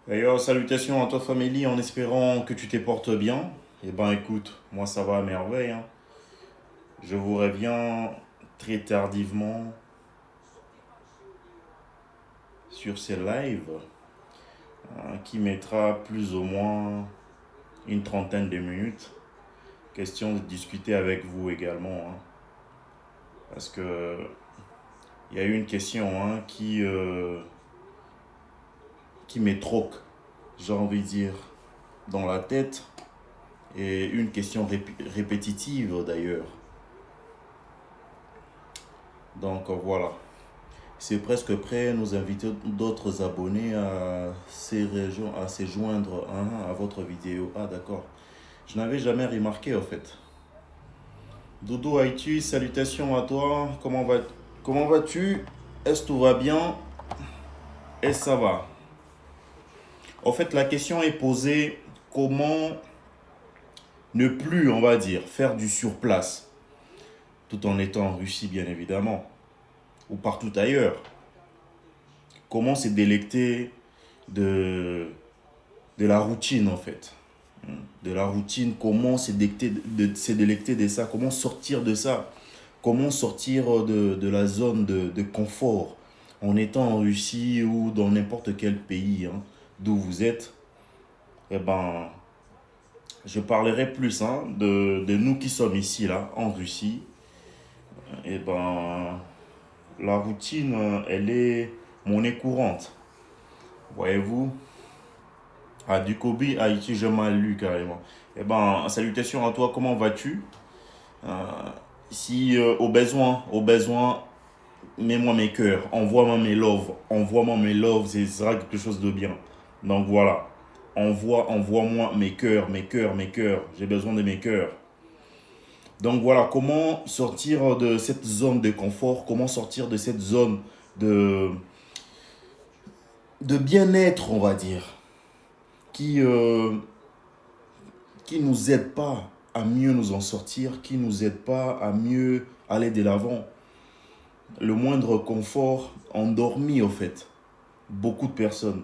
D'ailleurs, salutations à toi famille en espérant que tu te portes bien. Eh ben écoute, moi ça va à merveille, hein. Je vous reviens très tardivement sur ces lives qui mettra plus ou moins une trentaine de minutes. Question de discuter avec vous également, hein. Parce que il y a eu une question qui me troque, j'ai envie de dire, dans la tête. Et une question répétitive d'ailleurs. Donc voilà. C'est presque prêt. Nous invitons d'autres abonnés à se joindre à votre vidéo. Ah d'accord. Je n'avais jamais remarqué en fait. Doudou Haïti, salutations à toi. Comment vas-tu? Est-ce que tout va bien? Est-ce que ça va? En fait, la question est posée, comment ne plus, on va dire, faire du surplace, tout en étant en Russie bien évidemment, ou partout ailleurs. Comment se délecter de, de la routine en fait. De la routine, comment se délecter de ça, comment sortir de ça, comment sortir de la zone de confort en étant en Russie ou dans n'importe quel pays, d'où vous êtes. Eh ben, je parlerai plus de nous qui sommes ici, là, en Russie. Eh ben, la routine, elle est monnaie courante. Voyez-vous, ah, du Kobe, Haïti, j'ai mal lu carrément. Eh ben, salutations à toi, comment vas-tu? Euh, Si au besoin, mets-moi mes cœurs, envoie-moi mes loves, ce sera quelque chose de bien. Donc voilà, envoie-moi mes cœurs, j'ai besoin de mes cœurs. Donc voilà, comment sortir de cette zone de confort, comment sortir de cette zone de, de bien-être, on va dire, qui, qui nous aide pas à mieux nous en sortir, qui nous aide pas à mieux aller de l'avant. Le moindre confort endormi au fait beaucoup de personnes.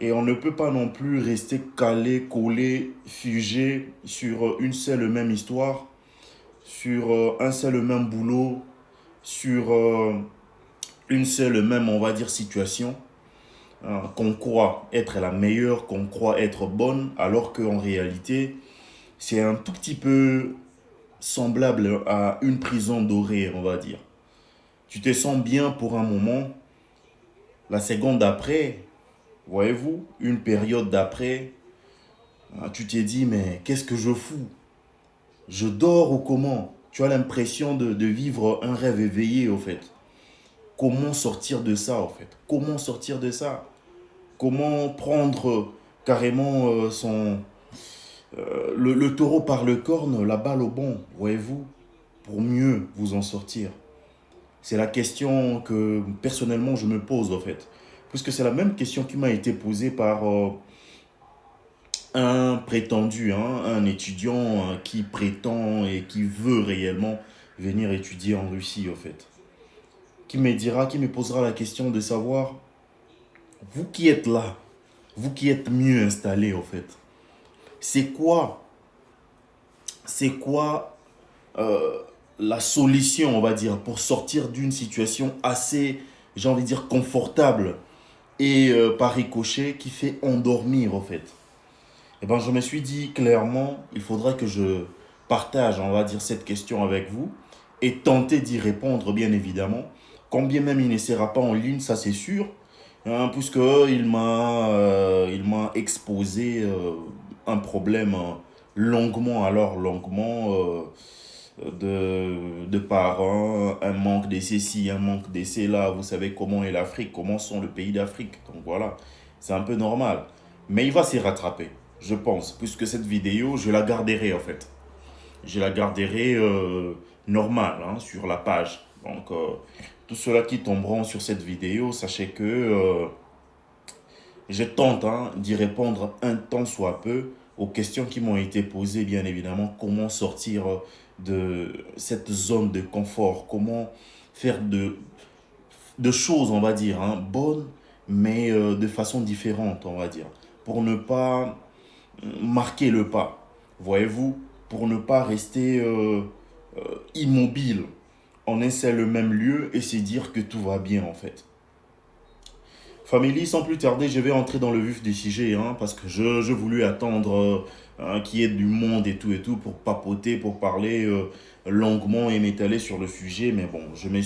Et on ne peut pas non plus rester calé, collé, figé sur une seule même histoire, sur un seul même boulot, sur une seule même, on va dire, situation, qu'on croit être la meilleure, qu'on croit être bonne, alors qu'en réalité, c'est un tout petit peu semblable à une prison dorée, on va dire. Tu te sens bien pour un moment, la seconde d'après, voyez-vous, une période d'après, tu t'es dit, mais qu'est-ce que je fous? Je dors ou comment? Tu as l'impression de vivre un rêve éveillé, au fait. Comment sortir de ça, en fait? Comment sortir de ça? Comment prendre carrément le taureau par le corne, la balle au bon, voyez-vous, pour mieux vous en sortir? C'est la question que personnellement je me pose en fait. Puisque c'est la même question qui m'a été posée par un prétendu, un étudiant qui prétend et qui veut réellement venir étudier en Russie en fait. Qui me posera la question de savoir, vous qui êtes là, vous qui êtes mieux installé en fait, c'est quoi, c'est quoi euh, la solution, on va dire, pour sortir d'une situation assez, j'ai envie de dire, confortable et par ricochet qui fait endormir en fait. Et ben je me suis dit clairement, il faudra que je partage, on va dire, cette question avec vous et tenter d'y répondre bien évidemment. Quand bien même il ne sera pas en ligne, ça c'est sûr, puisque il m'a exposé un problème longuement, alors longuement de parents, un manque de ceci, un manque de cela. Vous savez comment est l'Afrique, comment sont le pays d'Afrique. Donc voilà, c'est un peu normal. Mais il va s'y rattraper, je pense, puisque cette vidéo, je la garderai en fait. Je la garderai normale sur la page. Donc, tous ceux-là qui tomberont sur cette vidéo, sachez que je tente d'y répondre un tant soit peu aux questions qui m'ont été posées, bien évidemment. Comment sortir de cette zone de confort? Comment faire de choses, on va dire, bonnes mais de façon différente, on va dire, pour ne pas marquer le pas, voyez-vous, pour ne pas rester immobile en un seul même lieu et se dire que tout va bien en fait. Family, sans plus tarder, je vais entrer dans le vif du sujet, hein, parce que je voulais attendre qu'il y ait du monde et tout pour papoter, pour parler longuement et m'étaler sur le sujet. Mais bon, je me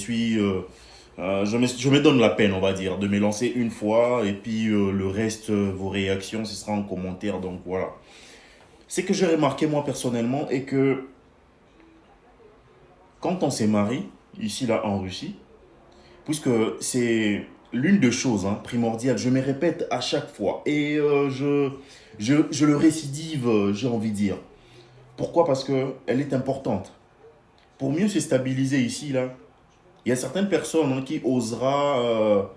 donne la peine, on va dire, de me lancer une fois et puis le reste, vos réactions, ce sera en commentaire. Donc voilà. Ce que j'ai remarqué moi personnellement est que quand on s'est marié, ici là en Russie, puisque c'est l'une des choses hein, primordiales, je me répète à chaque fois et je le récidive, j'ai envie de dire. Pourquoi? Parce qu'elle est importante. Pour mieux se stabiliser ici, là, il y a certaines personnes hein, qui osera,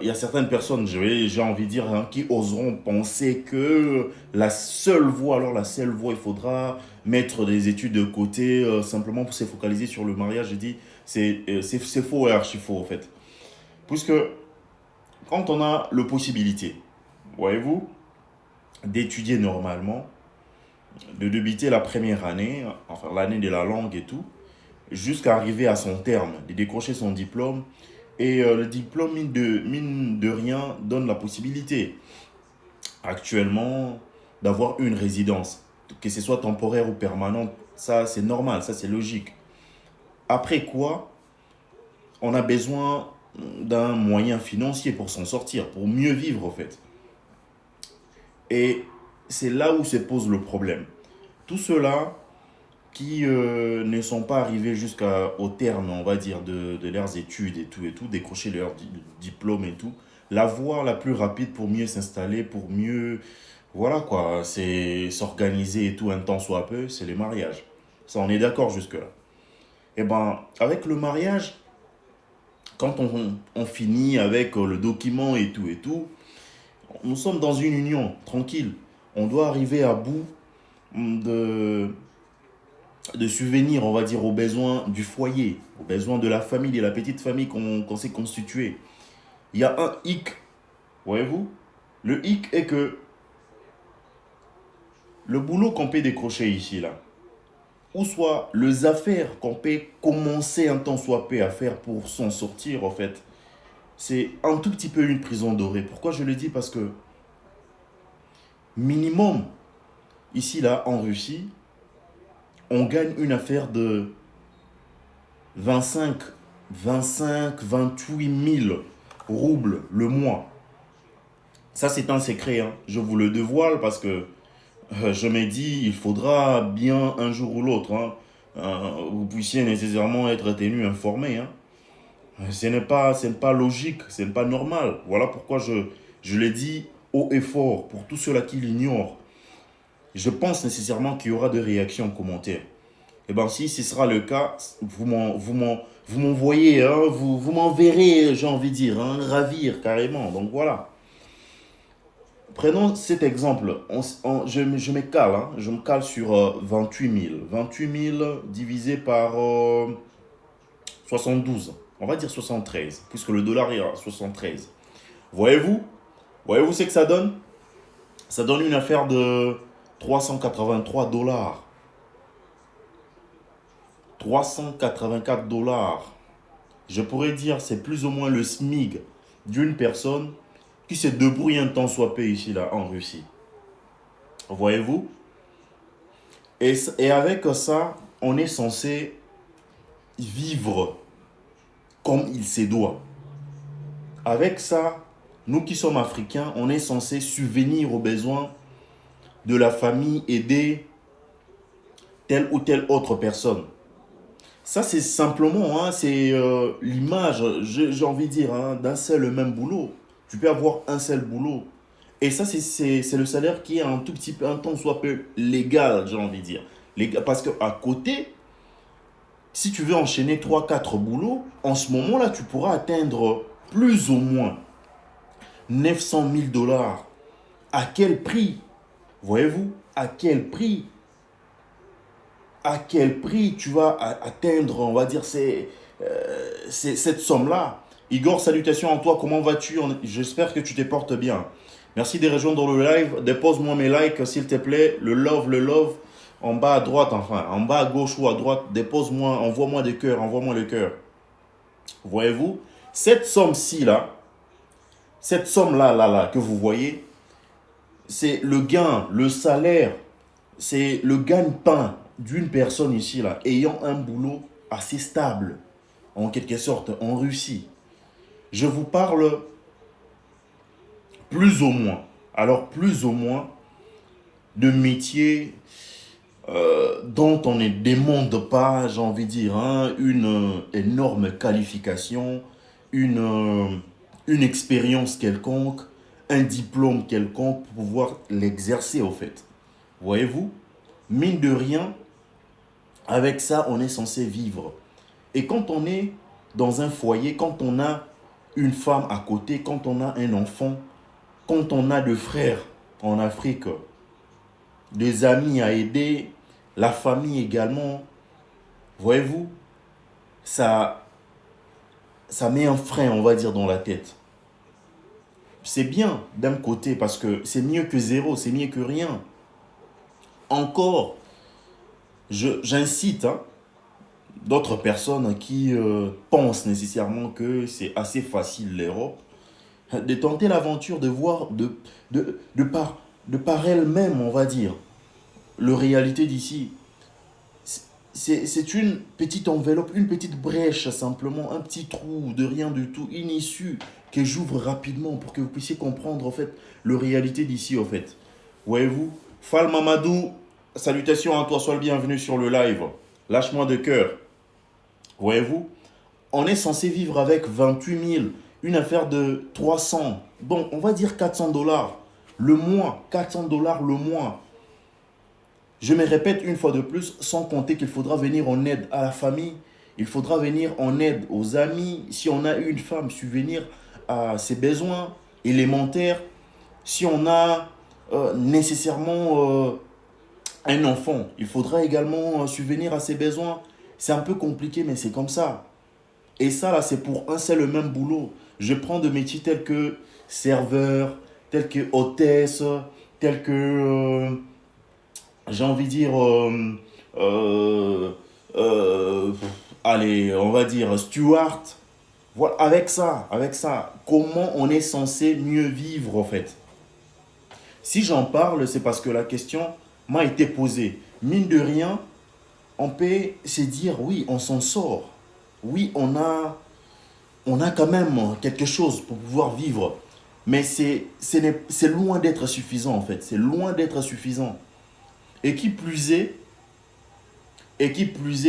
il y a certaines personnes, j'ai envie de dire, hein, qui oseront penser que la seule voie, alors la seule voie, il faudra mettre des études de côté simplement pour se focaliser sur le mariage. Je dis, c'est faux et archi faux en fait. Puisque quand on a la possibilité, voyez-vous, d'étudier normalement, de débuter la première année, enfin l'année de la langue et tout, jusqu'à arriver à son terme, de décrocher son diplôme. Et le diplôme, mine de rien, donne la possibilité actuellement d'avoir une résidence, que ce soit temporaire ou permanente. Ça, c'est normal, ça, c'est logique. Après quoi, on a besoin d'un moyen financier pour s'en sortir, pour mieux vivre en fait. Et c'est là où se pose le problème. Tout cela qui ne sont pas arrivés jusqu'au terme, on va dire, de leurs études et tout, décrocher leur diplôme et tout, la voie la plus rapide pour mieux s'installer, pour mieux, voilà quoi, c'est s'organiser et tout un temps soit peu, c'est les mariages. Ça, on est d'accord jusque-là. Et ben, avec le mariage, quand on finit avec le document et tout, nous sommes dans une union, tranquille. On doit arriver à bout de, de subvenir, on va dire, aux besoins du foyer, aux besoins de la famille, de la petite famille qu'on s'est constituée. Il y a un hic, voyez-vous? Le hic est que le boulot qu'on peut décrocher ici, là, ou soit les affaires qu'on peut commencer un temps soit peu à faire pour s'en sortir, en fait, c'est un tout petit peu une prison dorée. Pourquoi je le dis? Parce que minimum, ici, là, en Russie, on gagne une affaire de 25, 28 000 roubles le mois. Ça, c'est un secret, hein. Je vous le dévoile parce que je me dis, il faudra bien un jour ou l'autre, hein, vous puissiez nécessairement être tenu informé. Hein. Ce n'est pas logique, ce n'est pas normal. Voilà pourquoi je l'ai dit haut et fort pour tous ceux-là qui l'ignorent. Je pense nécessairement qu'il y aura des réactions en commentaire. Et bien, si ce sera le cas, vous m'envoyez, hein, vous m'enverrez, j'ai envie de dire, hein, ravir carrément. Donc voilà. Prenons cet exemple. Je me cale, hein, je me cale sur 28 000. 28 000 divisé par 72. On va dire 73, puisque le dollar est à 73. Voyez-vous? Voyez-vous ce que ça donne? Ça donne une affaire de 383 dollars. 384 dollars. Je pourrais dire c'est plus ou moins le SMIC d'une personne qui se débrouille un temps soit peu ici là en Russie. Voyez-vous? Et avec ça, on est censé vivre comme il se doit. Avec ça, nous qui sommes africains, on est censé subvenir aux besoins de la famille, aider telle ou telle autre personne. Ça, c'est simplement, hein, c'est l'image, j'ai envie de dire, hein, d'un seul et même boulot. Tu peux avoir un seul boulot. Et ça, c'est le salaire qui est un tout petit peu, un temps soit peu légal, j'ai envie de dire. Parce qu'à côté, si tu veux enchaîner trois quatre boulots, en ce moment-là, tu pourras atteindre plus ou moins 900 000 dollars. À quel prix? Voyez-vous? À quel prix? À quel prix tu vas atteindre, on va dire, cette somme-là? Igor, salutations à toi, comment vas-tu? J'espère que tu te portes bien. Merci de rejoindre le live. Dépose-moi mes likes, s'il te plaît. Le love. En bas à droite, enfin, en bas à gauche ou à droite, dépose-moi, envoie-moi des cœurs, envoie-moi le cœur. Voyez-vous, cette somme-ci, là, cette somme-là, que vous voyez, c'est le gain, le salaire, c'est le gagne-pain d'une personne ici, là, ayant un boulot assez stable, en quelque sorte, en Russie. Je vous parle plus ou moins, alors plus ou moins, de métiers dont on ne demande pas, j'ai envie de dire, hein, une énorme qualification, une expérience quelconque, un diplôme quelconque pour pouvoir l'exercer au fait. Voyez-vous, mine de rien, avec ça, on est censé vivre. Et quand on est dans un foyer, quand on a une femme à côté, quand on a un enfant, quand on a deux frères en Afrique, des amis à aider, la famille également, voyez-vous, ça met un frein, on va dire, dans la tête. C'est bien d'un côté parce que c'est mieux que zéro, c'est mieux que rien. Encore, j'incite d'autres personnes qui pensent nécessairement que c'est assez facile l'Europe, de tenter l'aventure, de voir de par elle-même, on va dire, la réalité d'ici. C'est une petite enveloppe, une petite brèche simplement, un petit trou de rien du tout, une issue que j'ouvre rapidement pour que vous puissiez comprendre en fait la réalité d'ici en fait. Voyez-vous, Fal Mamadou, salutations à toi, sois le bienvenu sur le live. Lâche-moi de cœur. Voyez-vous, on est censé vivre avec 28 000, une affaire de 300, bon, on va dire 400 dollars le mois, 400 dollars le mois. Je me répète une fois de plus, sans compter qu'il faudra venir en aide à la famille, il faudra venir en aide aux amis, si on a une femme, subvenir à ses besoins élémentaires, si on a nécessairement un enfant, il faudra également subvenir à ses besoins. C'est un peu compliqué, mais c'est comme ça. Et ça, là, c'est pour un seul et même boulot. Je prends des métiers tels que serveur, tels que hôtesse, tels que... j'ai envie de dire, allez, on va dire steward. Voilà, avec ça, comment on est censé mieux vivre en fait? Si j'en parle, c'est parce que la question m'a été posée. Mine de rien, on peut se dire, oui, on s'en sort. Oui, on a quand même quelque chose pour pouvoir vivre. Mais c'est loin d'être suffisant en fait. C'est loin d'être suffisant. Et qui plus est,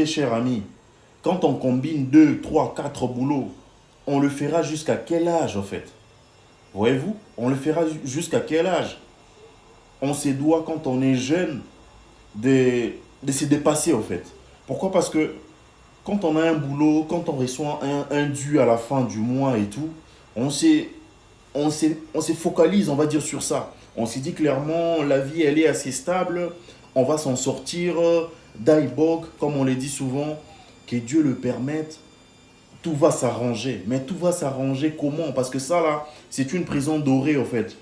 cher ami, quand on combine 2, 3, 4 boulots, on le fera jusqu'à quel âge en fait? Voyez-vous, on le fera jusqu'à quel âge? On se doit quand on est jeune de se dépasser en fait. Pourquoi? Parce que quand on a un boulot, quand on reçoit un dû à la fin du mois et tout, on se focalise, on va dire, sur ça. On s'est dit clairement, la vie, elle est assez stable. On va s'en sortir d'Aibok, comme on le dit souvent, que Dieu le permette. Tout va s'arranger. Mais tout va s'arranger comment? Parce que ça, là, c'est une prison dorée, en fait.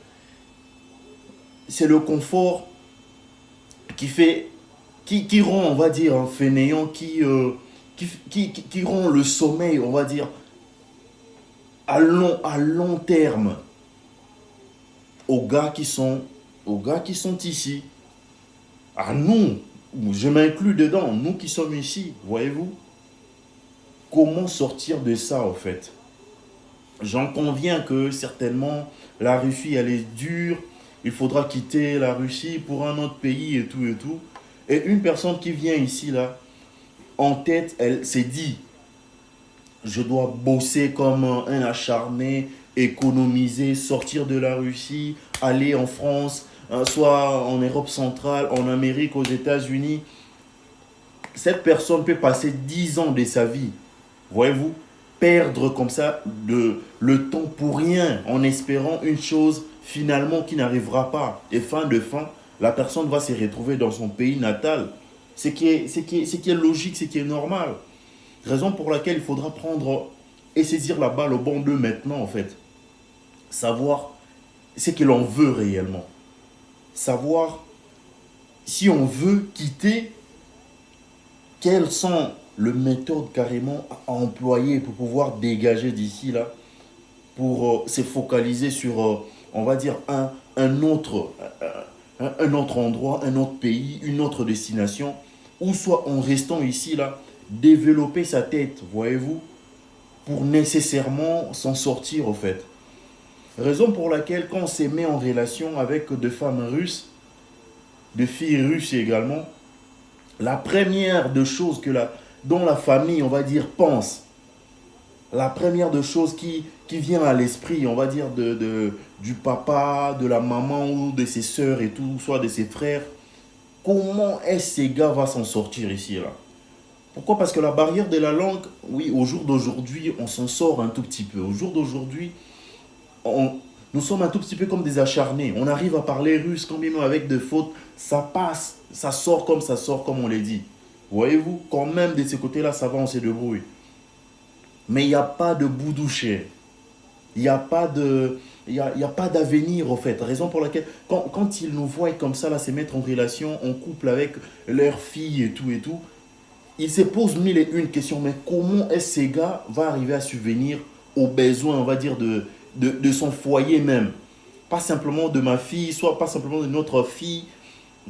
C'est le confort qui rend, on va dire, un fainéant, qui rend le sommeil, on va dire, à long terme aux gars qui sont ici. À nous, je m'inclus dedans, nous qui sommes ici, voyez-vous. Comment sortir de ça, en fait? J'en conviens que certainement, la Russie, elle est dure. Il faudra quitter la Russie pour un autre pays et tout et tout. Et une personne qui vient ici, là, en tête, elle s'est dit, je dois bosser comme un acharné, économiser, sortir de la Russie, aller en France, soit en Europe centrale, en Amérique, aux États-Unis. Cette personne peut passer 10 ans de sa vie, voyez-vous, perdre comme ça le temps pour rien, en espérant une chose finalement qui n'arrivera pas. Et fin de fin, la personne va se retrouver dans son pays natal. Ce qui est logique, ce qui est normal. Raison pour laquelle il faudra prendre et saisir la balle au bon d'eux maintenant, en fait. Savoir ce que l'on veut réellement. Savoir si on veut quitter, quelles sont les méthodes carrément à employer pour pouvoir dégager d'ici là, pour se focaliser sur, on va dire, un autre endroit, un autre pays, une autre destination, ou soit en restant ici là, développer sa tête, voyez-vous, pour nécessairement s'en sortir au fait. Raison pour laquelle quand on se met en relation avec des femmes russes, des filles russes également, la première de choses dont la famille, on va dire, pense, la première de choses qui vient à l'esprit, on va dire, du papa, de la maman ou de ses sœurs et tout, soit de ses frères, comment est-ce que ces gars vont s'en sortir ici là? Pourquoi? Parce que la barrière de la langue, oui, au jour d'aujourd'hui, on s'en sort un tout petit peu. Au jour d'aujourd'hui, nous sommes un tout petit peu comme des acharnés. On arrive à parler russe, quand même avec des fautes, ça passe, ça sort, comme on l'a dit. Voyez-vous, quand même de ce côté-là, ça va, on se débrouille. Mais il n'y a pas de bout douché. Il n'y a pas de... Il y a pas d'avenir, au fait. Raison pour laquelle, quand ils nous voient comme ça, là, se mettre en relation, en couple avec leur fille et tout, ils se posent mille et une questions. Mais comment est-ce que ces gars vont arriver à subvenir aux besoins, on va dire, de son foyer même? Pas simplement de ma fille, soit pas simplement de notre fille,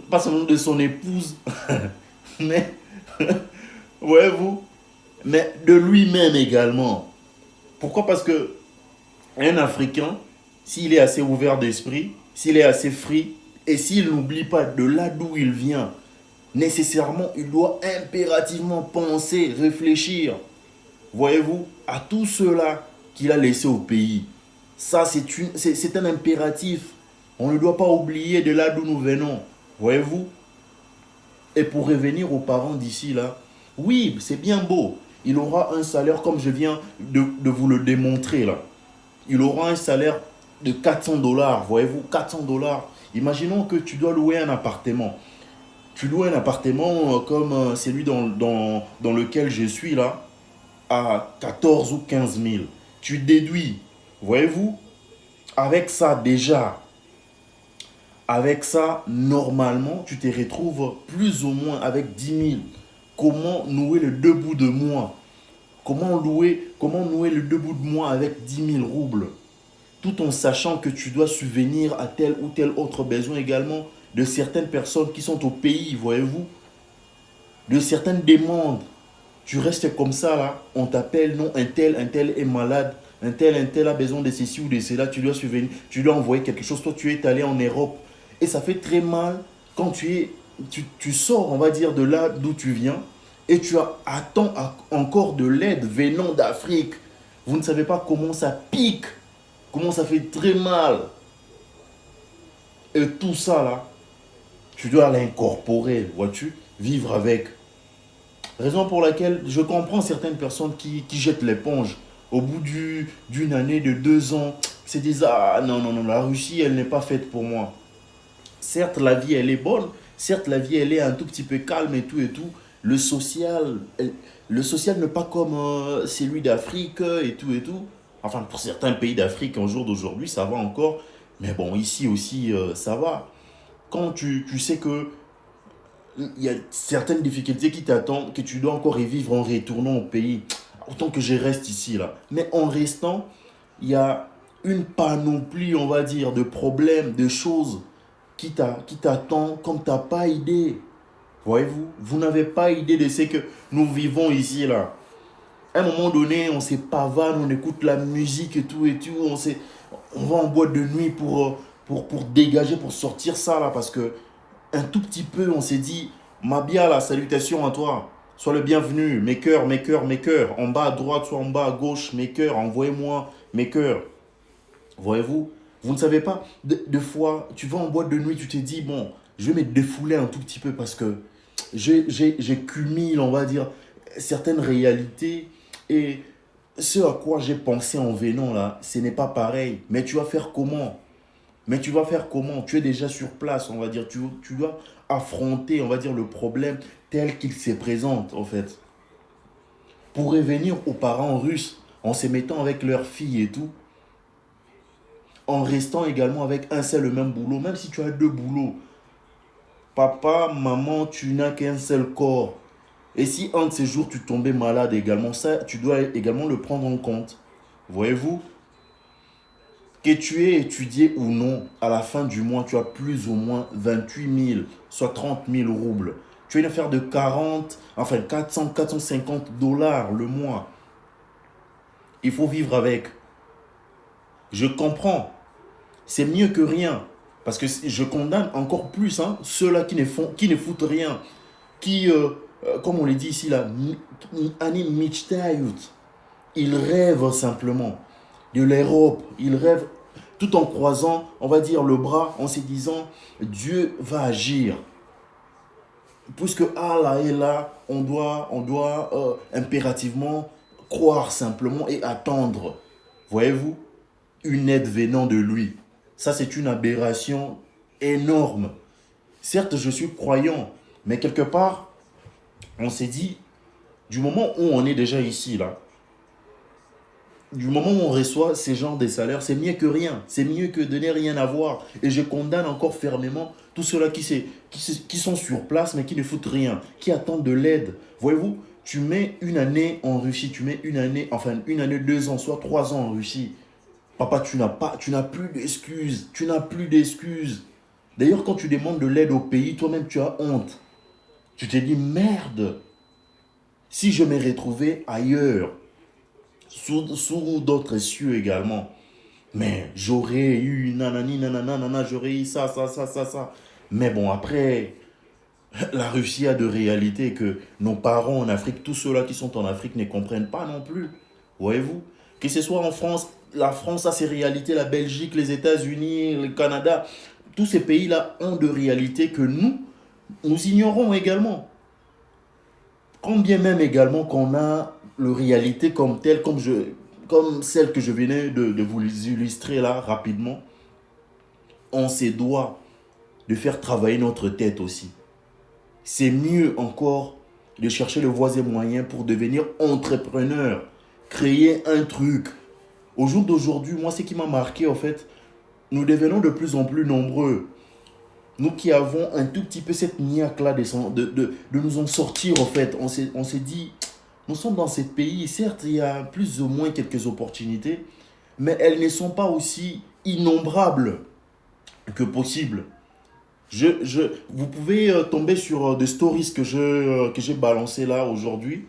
pas simplement de son épouse, mais, voyez-vous, mais de lui-même également. Pourquoi? Parce que un Africain, s'il est assez ouvert d'esprit, s'il est assez free, et s'il n'oublie pas de là d'où il vient, nécessairement, il doit impérativement penser, réfléchir, voyez-vous, à tout cela qu'il a laissé au pays. Ça, c'est un impératif. On ne doit pas oublier de là d'où nous venons, voyez-vous. Et pour revenir aux parents d'ici, là, oui, c'est bien beau. Il aura un salaire comme je viens de vous le démontrer, là. Il aura un salaire de 400 dollars, voyez-vous, 400 dollars. Imaginons que tu dois louer un appartement. Tu loues un appartement comme celui dans lequel je suis là, à 14 ou 15 000. Tu déduis, voyez-vous, avec ça déjà, avec ça, normalement, tu te retrouves plus ou moins avec 10 000. Comment nouer le deux bouts de mois? Comment nouer le deux bouts de mois avec 10 000 roubles? Tout en sachant que tu dois subvenir à tel ou tel autre besoin également de certaines personnes qui sont au pays, voyez-vous, de certaines demandes. Tu restes comme ça là, on t'appelle, non, un tel est malade, un tel a besoin de ceci ou de cela, tu dois subvenir, tu dois envoyer quelque chose, toi tu es allé en Europe. Et ça fait très mal quand tu sors, on va dire, de là d'où tu viens et attends encore de l'aide venant d'Afrique. Vous ne savez pas comment ça pique, comment ça fait très mal. Et tout ça là, tu dois l'incorporer, vois-tu, vivre avec. Raison pour laquelle je comprends certaines personnes qui jettent l'éponge. Au bout d'une année, de 2 ans, se disent, ah non, non, non, la Russie, elle n'est pas faite pour moi. Certes, la vie, elle est bonne. Certes, la vie, elle est un tout petit peu calme et tout et tout. Le social n'est pas comme celui d'Afrique et tout et tout. Enfin, pour certains pays d'Afrique, en jour d'aujourd'hui, ça va encore. Mais bon, ici aussi, ça va. Quand tu sais que il y a certaines difficultés qui t'attendent, que tu dois encore y vivre en retournant au pays. Autant que je reste ici, là. Mais en restant, il y a une panoplie, on va dire, de problèmes, de choses qui t'attendent comme tu n'as pas idée. Voyez-vous, vous n'avez pas idée de ce que nous vivons ici, là. À un moment donné, on se pavane, on écoute la musique et tout, on va en boîte de nuit pour dégager, pour sortir ça, là, parce que un tout petit peu, on s'est dit, Mabia, la salutation à toi. Sois le bienvenu. Mes cœurs, mes cœurs, mes cœurs. En bas à droite, soit en bas à gauche, mes cœurs. Envoyez-moi mes cœurs. Voyez-vous, vous ne savez pas, des fois, tu vas en boîte de nuit, tu te dis, bon, je vais me défouler un tout petit peu parce que j'ai cumulé, on va dire, certaines réalités et ce à quoi j'ai pensé en venant là, ce n'est pas pareil. Mais tu vas faire comment? Tu es déjà sur place, on va dire. Tu dois affronter, on va dire, le problème tel qu'il se présente, en fait. Pour revenir aux parents russes, en se mettant avec leurs filles et tout, en restant également avec un seul le même boulot, même si tu as deux boulots. Papa, maman, tu n'as qu'un seul corps. Et si un de ces jours tu tombais malade également, ça, tu dois également le prendre en compte. Voyez-vous, que tu aies étudié ou non, à la fin du mois, tu as plus ou moins 28 000, soit 30 000 roubles. Tu as une affaire de 450 dollars le mois. Il faut vivre avec. Je comprends. C'est mieux que rien. Parce que je condamne encore plus ceux-là qui ne foutent rien. Qui, comme on l'a dit ici, là, ils rêvent simplement de l'Europe. Ils rêvent tout en croisant, on va dire, le bras, en se disant, Dieu va agir. Puisque Allah est là, on doit impérativement croire simplement et attendre. Voyez-vous, une aide venant de lui. Ça, c'est une aberration énorme. Certes, je suis croyant, mais quelque part, on s'est dit, du moment où on est déjà ici, là, du moment où on reçoit ces genres de salaires, c'est mieux que rien. C'est mieux que de ne rien avoir. Et je condamne encore fermement tous ceux-là qui sont sur place, mais qui ne foutent rien, qui attendent de l'aide. Voyez-vous, tu mets une année en Russie, tu mets une année, 2 ans, soit 3 ans en Russie. Papa, tu n'as plus d'excuses. Tu n'as plus d'excuses. D'ailleurs, quand tu demandes de l'aide au pays, toi-même, tu as honte. Tu te dis, merde, si je m'ai retrouvé ailleurs, sous d'autres cieux également, mais j'aurais eu nanani, nanana, j'aurais eu ça. Mais bon, après, la Russie a de réalités que nos parents en Afrique, tous ceux-là qui sont en Afrique ne comprennent pas non plus. Voyez-vous? Que ce soit en France, la France a ses réalités, la Belgique, les États-Unis, le Canada, tous ces pays-là ont de réalités que nous ignorons également. Quand bien même également qu'on a le réalité comme telle, comme celle que je venais de vous illustrer là rapidement, on se doit de faire travailler notre tête aussi. C'est mieux encore de chercher le voies et moyens pour devenir entrepreneur, créer un truc. Au jour d'aujourd'hui, moi, ce qui m'a marqué, en fait, nous devenons de plus en plus nombreux. Nous qui avons un tout petit peu cette niaque-là de nous en sortir, en fait. On s'est dit, nous sommes dans ces pays, certes, il y a plus ou moins quelques opportunités, mais elles ne sont pas aussi innombrables que possible. Vous pouvez tomber sur des stories que j'ai balancées là aujourd'hui.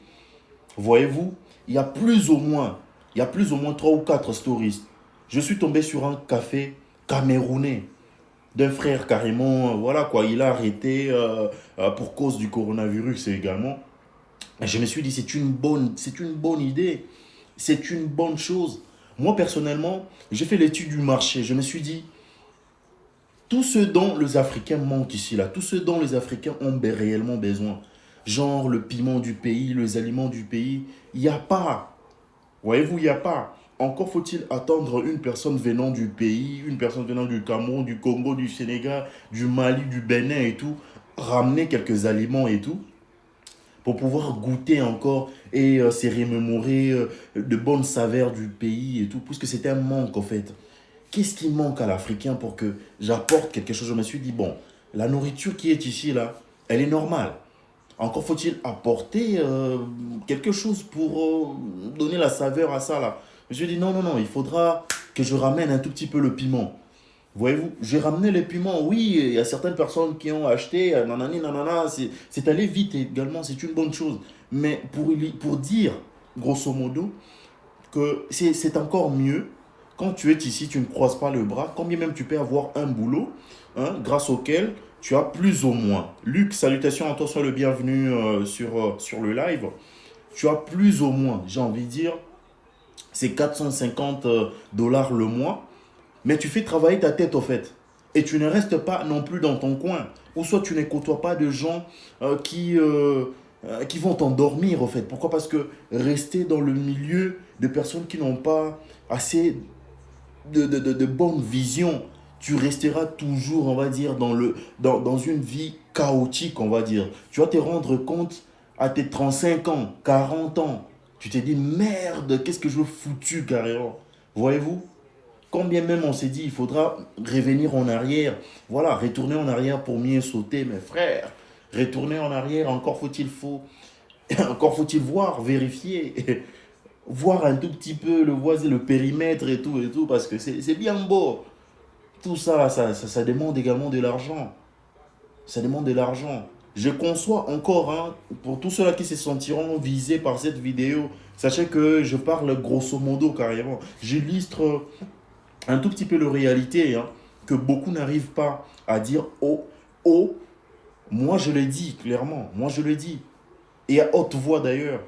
Voyez-vous, il y a plus ou moins 3 ou 4 stories. Je suis tombé sur un café camerounais d'un frère carrément, voilà quoi, il a arrêté pour cause du coronavirus également. Et je me suis dit, c'est une bonne idée, c'est une bonne chose. Moi personnellement, j'ai fait l'étude du marché, je me suis dit, tout ce dont les Africains manquent ici, là, tout ce dont les Africains ont réellement besoin, genre le piment du pays, les aliments du pays, il n'y a pas. Voyez-vous, il n'y a pas. Encore faut-il attendre une personne venant du pays, une personne venant du Cameroun, du Congo, du Sénégal, du Mali, du Bénin et tout, ramener quelques aliments et tout, pour pouvoir goûter encore et se remémorer de bonnes saveurs du pays et tout, puisque c'était un manque en fait. Qu'est-ce qui manque à l'Africain pour que j'apporte quelque chose? Je me suis dit, bon, la nourriture qui est ici, là, elle est normale. Encore faut-il apporter quelque chose pour donner la saveur à ça, là. Je me suis dit, non, il faudra que je ramène un tout petit peu le piment. Voyez-vous, j'ai ramené les piments, oui, il y a certaines personnes qui ont acheté, nanana, c'est allé vite également, c'est une bonne chose. Mais pour dire, grosso modo, que c'est encore mieux, quand tu es ici, tu ne croises pas le bras, combien même tu peux avoir un boulot, grâce auquel tu as plus ou moins. Luc, salutations à toi, sois le bienvenu sur le live. Tu as plus ou moins, j'ai envie de dire, c'est 450 dollars le mois, mais tu fais travailler ta tête au fait. Et tu ne restes pas non plus dans ton coin. Ou soit tu ne côtoies pas de gens qui vont t'endormir au fait. Pourquoi? Parce que rester dans le milieu de personnes qui n'ont pas assez de bonne vision, tu resteras toujours, on va dire, dans une vie chaotique, on va dire. Tu vas te rendre compte à tes 35 ans, 40 ans, Tu t'es dit, merde, qu'est-ce que je foutu carrément. Voyez-vous? Quand bien même on s'est dit, il faudra revenir en arrière. Voilà, retourner en arrière pour mieux sauter, mes frères. Retourner en arrière, encore faut-il voir, vérifier, voir un tout petit peu le périmètre et tout, parce que c'est bien beau. Tout ça, ça demande également de l'argent. Ça demande de l'argent. Je conçois encore, hein, pour tous ceux-là qui se sentiront visés par cette vidéo, sachez que je parle grosso modo carrément. J'illustre un tout petit peu la réalité, hein, que beaucoup n'arrivent pas à dire haut, haut. Moi, je le dis clairement, moi je le dis. Et à haute voix d'ailleurs.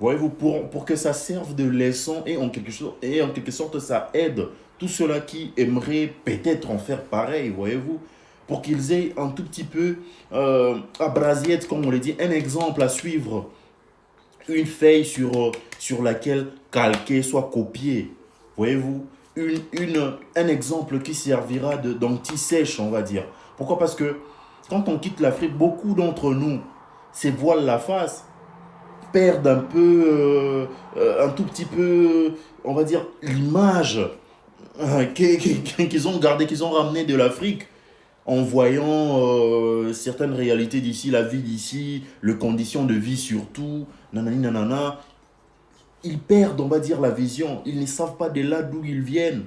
Voyez-vous, pour que ça serve de leçon et en quelque sorte ça aide tous ceux-là qui aimeraient peut-être en faire pareil, voyez-vous, pour qu'ils aient un tout petit peu à brasiette, comme on le dit, un exemple à suivre, une feuille sur laquelle calquer, soit copier, voyez-vous, un exemple qui servira d'anti-sèche, on va dire. Pourquoi? Parce que quand on quitte l'Afrique, beaucoup d'entre nous se voilent la face, perdent un peu, un tout petit peu, on va dire, l'image qu'ils ont gardée, qu'ils ont ramenée de l'Afrique en voyant certaines réalités d'ici, la vie d'ici, les conditions de vie surtout, nanani nanana. Ils perdent, on va dire, la vision. Ils ne savent pas de là d'où ils viennent.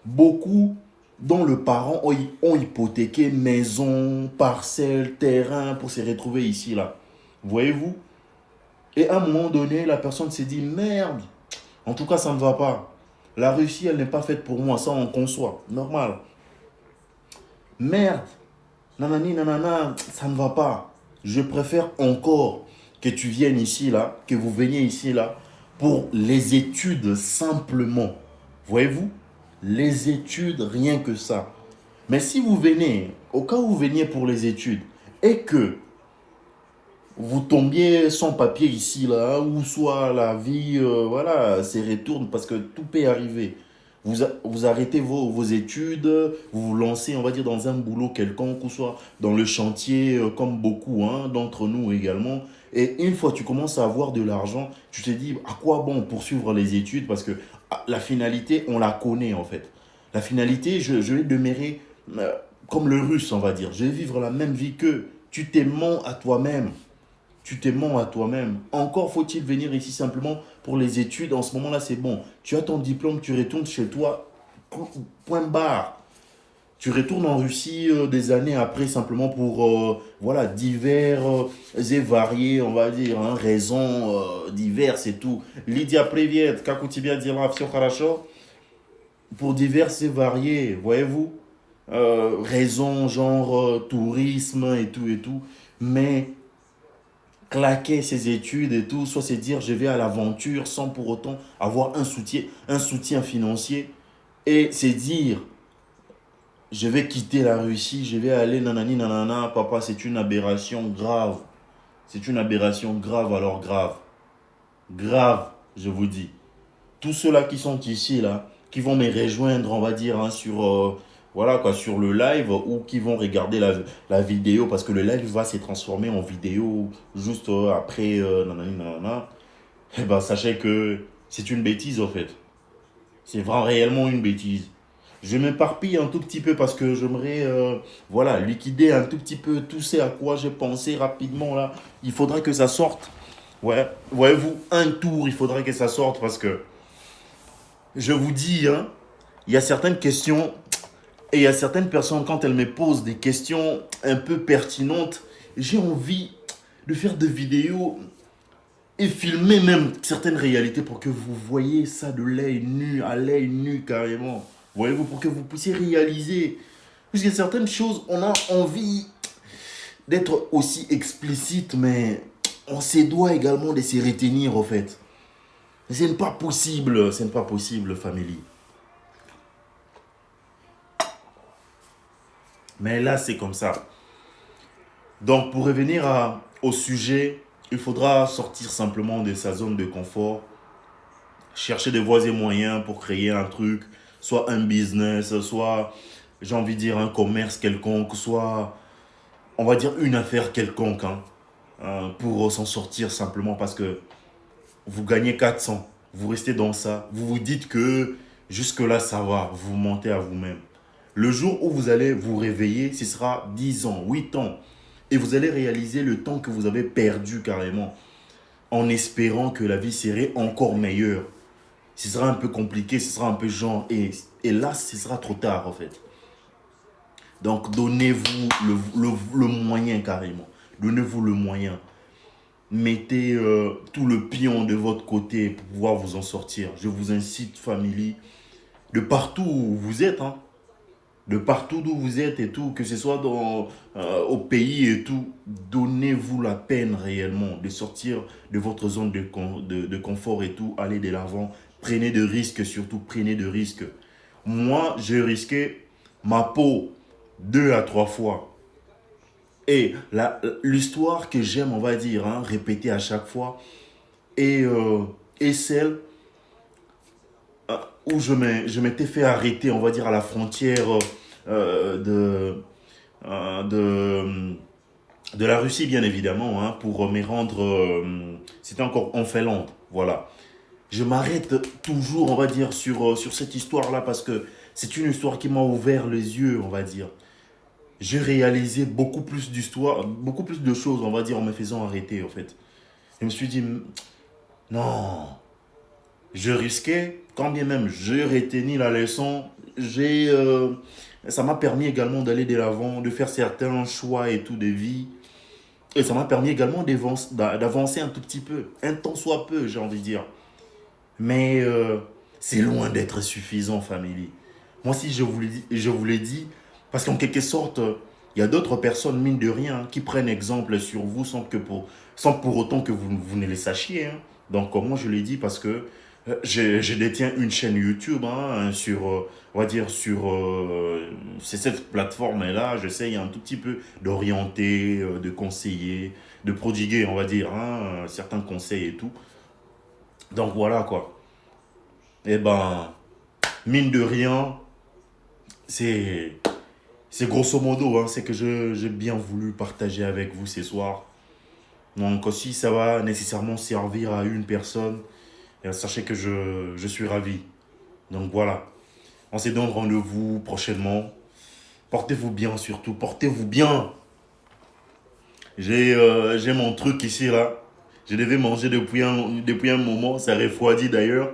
Beaucoup dont les parents ont hypothéqué maison, parcelle, terrain pour se retrouver ici, là. Voyez-vous? Et à un moment donné, la personne s'est dit, merde, en tout cas, ça ne va pas. La Russie, elle n'est pas faite pour moi, ça on conçoit, normal. Merde, nanani, nanana, ça ne va pas. Je préfère encore que tu viennes ici, là, que vous veniez ici, là, pour les études simplement. Voyez-vous? Les études, rien que ça. Mais si vous venez, au cas où vous veniez pour les études, et que vous tombiez sans papier ici, là, ou soit la vie, voilà, se retourne parce que tout peut arriver. Vous arrêtez vos études, vous vous lancez, on va dire, dans un boulot quelconque, ou soit dans le chantier, comme beaucoup hein, d'entre nous également. Et une fois que tu commences à avoir de l'argent, tu te dis, à quoi bon poursuivre les études? Parce que la finalité, on la connaît en fait. La finalité, je vais demeurer comme le russe, on va dire. Je vais vivre la même vie qu'eux. Tu te mens à toi-même. Tu te mens à toi-même. Encore faut-il venir ici simplement pour les études. En ce moment-là, c'est bon. Tu as ton diplôme, tu retournes chez toi. Point barre. Tu retournes en Russie des années après simplement pour voilà, divers et variés, on va dire, hein, raisons diverses et tout. Lydia, привет. Как у тебя дела? Все хорошо? Pour diverses et variées, voyez-vous. Raisons genre tourisme et tout et tout. Mais claquer ses études et tout, soit c'est dire je vais à l'aventure sans pour autant avoir un soutien financier et c'est dire je vais quitter la Russie, je vais aller nanani nanana, papa, c'est une aberration grave. C'est une aberration grave, alors grave. Grave, je vous dis. Tous ceux-là qui sont ici, là, qui vont me rejoindre, on va dire, hein, sur, voilà, quoi, sur le live ou qui vont regarder la vidéo parce que le live va se transformer en vidéo juste après, nanani nanana. Eh ben, sachez que c'est une bêtise, en fait. C'est vraiment réellement une bêtise. Je m'éparpille un tout petit peu parce que j'aimerais voilà, liquider un tout petit peu tout ce à quoi j'ai pensé rapidement là. Il faudrait que ça sorte. Ouais, voyez-vous, un tour, il faudrait que ça sorte parce que je vous dis, hein, il y a certaines questions et il y a certaines personnes, quand elles me posent des questions un peu pertinentes, j'ai envie de faire des vidéos et filmer même certaines réalités pour que vous voyez ça de l'œil nu, à l'œil nu carrément. Voyez-vous, pour que vous puissiez réaliser. Puisque certaines choses, on a envie d'être aussi explicite, mais on se doit également de se retenir, en fait. Ce n'est pas possible, ce n'est pas possible, famille. Mais là, c'est comme ça. Donc, pour revenir au sujet, il faudra sortir simplement de sa zone de confort, chercher des voies et moyens pour créer un truc, soit un business, soit, j'ai envie de dire, un commerce quelconque, soit, on va dire, une affaire quelconque, hein, pour s'en sortir simplement parce que vous gagnez 400, vous restez dans ça, vous vous dites que jusque-là, ça va, vous mentez à vous-même. Le jour où vous allez vous réveiller, ce sera 10 ans, 8 ans. Et vous allez réaliser le temps que vous avez perdu carrément en espérant que la vie serait encore meilleure. Ce sera un peu compliqué, ce sera un peu genre, et là, ce sera trop tard en fait. Donc, donnez-vous le moyen carrément. Donnez-vous le moyen. Mettez tout le pion de votre côté pour pouvoir vous en sortir. Je vous incite, famille, de partout où vous êtes, hein, de partout d'où vous êtes et tout, que ce soit au pays et tout, donnez-vous la peine réellement de sortir de votre zone de confort et tout, allez de l'avant, prenez de risques, surtout prenez de risques. Moi, j'ai risqué ma peau 2 à 3 fois. Et l'histoire que j'aime, on va dire, hein, répéter à chaque fois, est celle où je m'étais fait arrêter, on va dire, à la frontière de la Russie, bien évidemment, hein, pour me rendre... c'était encore en Finlande, voilà. Je m'arrête toujours, on va dire, sur cette histoire-là parce que c'est une histoire qui m'a ouvert les yeux, on va dire. J'ai réalisé beaucoup plus d'histoires, beaucoup plus de choses, on va dire, en me faisant arrêter, en fait. Je me suis dit, non, je risquais, quand bien même j'ai retenu la leçon, ça m'a permis également d'aller de l'avant, de faire certains choix et tout de vie. Et ça m'a permis également d'avancer un tout petit peu, un tant soit peu, j'ai envie de dire. Mais c'est loin d'être suffisant, famille. Moi, si je vous l'ai dit, parce qu'en quelque sorte, il y a d'autres personnes, mine de rien, qui prennent exemple sur vous sans pour autant que vous ne les sachiez. Hein. Donc, moi, je l'ai dit parce que je détiens une chaîne YouTube sur, on va dire, c'est cette plateforme-là. J'essaye un tout petit peu d'orienter, de conseiller, de prodiguer, on va dire, hein, certains conseils et tout. Donc, voilà, quoi. Eh ben, mine de rien, c'est grosso modo, hein, c'est que j'ai bien voulu partager avec vous ce soir. Donc si ça va nécessairement servir à une personne, sachez que je suis ravi. Donc voilà, on se donne rendez-vous prochainement. Portez-vous bien surtout, portez-vous bien. J'ai mon truc ici là. Je devais manger depuis un moment, ça refroidit d'ailleurs.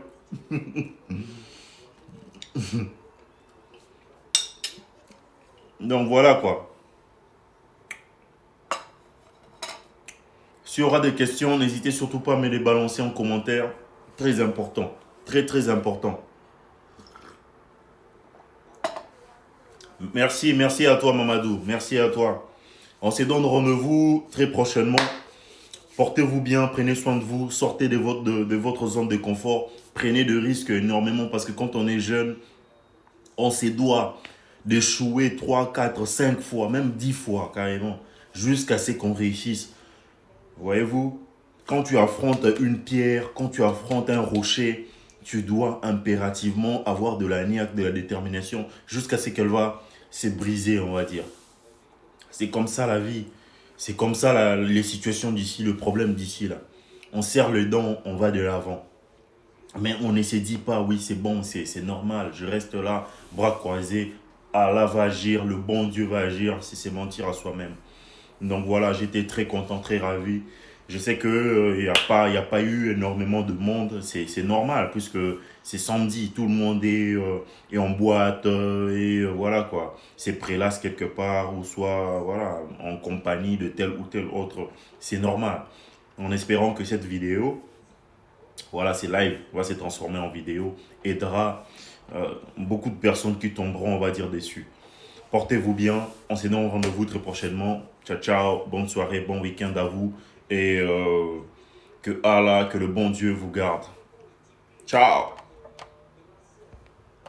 Donc voilà quoi. S'il y aura des questions, n'hésitez surtout pas à me les balancer en commentaire. Très important. Très très important. Merci à toi Mamadou. Merci à toi. On se donne rendez-vous très prochainement. Portez-vous bien, prenez soin de vous, sortez de votre zone de confort. Prenez de risques énormément parce que quand on est jeune, on se doit d'échouer 3, 4, 5 fois, même 10 fois carrément, jusqu'à ce qu'on réussisse. Voyez-vous, quand tu affrontes une pierre, quand tu affrontes un rocher, tu dois impérativement avoir de la niaque, de la détermination, jusqu'à ce qu'elle va se briser, on va dire. C'est comme ça la vie. C'est comme ça les situations d'ici, le problème d'ici, là. On serre les dents, on va de l'avant. Mais on ne se dit pas, oui, c'est bon, c'est normal. Je reste là, bras croisés. Allah va agir, le bon Dieu va agir, c'est mentir à soi-même. Donc voilà, j'étais très content, très ravi. Je sais qu'il n'y a pas eu énormément de monde, c'est normal, puisque c'est samedi, tout le monde est en boîte, voilà quoi. C'est prélasse quelque part, ou soit voilà, en compagnie de tel ou tel autre. C'est normal. En espérant que cette vidéo, voilà, c'est live, va se transformer en vidéo, aidera beaucoup de personnes qui tomberont, on va dire, dessus. Portez-vous bien, on se donne rendez-vous très prochainement. Ciao, ciao, bonne soirée, bon week-end à vous. Et que Allah, que le bon Dieu vous garde. Ciao.